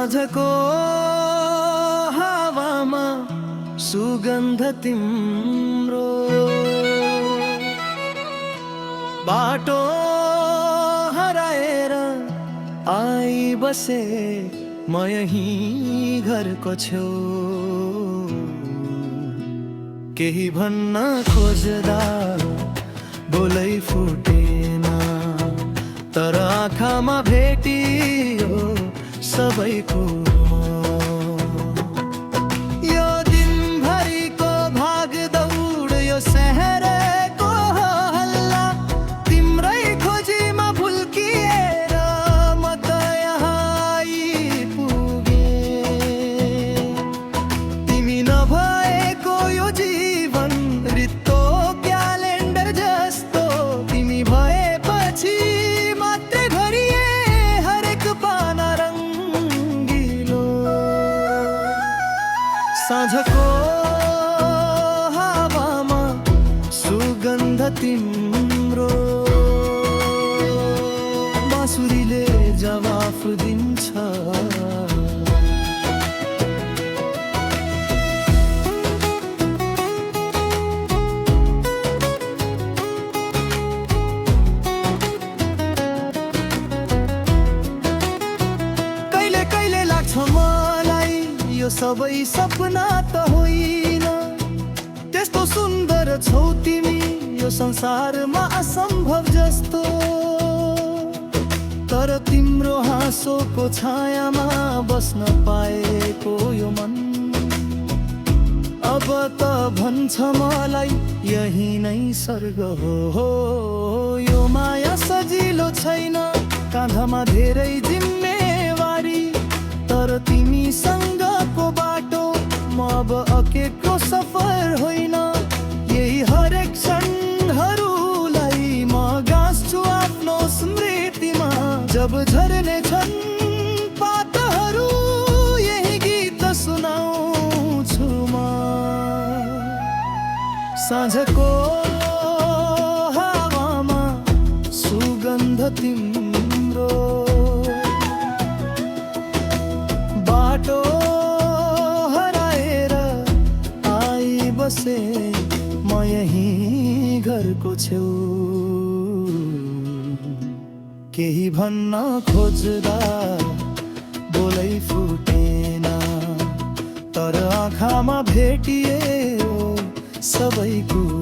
साँझको हावामा सुगन्ध तिम्रो, बाटो हराएर आई बसे म यही घरको छेउ। केही भन्न खोज्दा बोलै फुटेन, तर आँखामा भेटियो सबैको। यो दिनभरिको भाग दौड, यो शहरको हल्ला, तिम्रै खोजीमा भुल्किएर म त यहाँ आइपुगेँ। तिमी नभएको यो जीवन रित्तो क्यालेन्डर जस्तो, तिमी भएपछि मात्रै भरिए हरेक पाना रङ्गिलो। साँझको हावामा सुगन्ध तिम्रो, बाँसुरीले जवाफ दिन्छ। कहिले कहिले लाग्छ मलाई यो सबै सपना त होइन, त्यस्तो सुन्दर छौ तिमी यो संसारमा असम्भव जस्तो। तर तिम्रो हाँसोको छायामा बस्न पाएको यो मन अब त भन्छ मलाई यही नै स्वर्ग हो। यो माया सजिलो छैन, काँधमा धेरै जिम्मेवारी, तर तिमीसँगको बाटो म अब अकेको सफर होइन। यही हरेक क्षणहरूलाई म गाँस्छु आफ्नो स्मृतिमा। जब झर्ने छन् पातहरू यही गीत सुनाउँछु म। साँझको हावामा सुगन्ध तिम्रो, बाटो हराएर आई बसे म यही घरको छेउ। केही भन्न खोज्दा बोलै फुटेन, तर आँखामा भेटिए सबैको।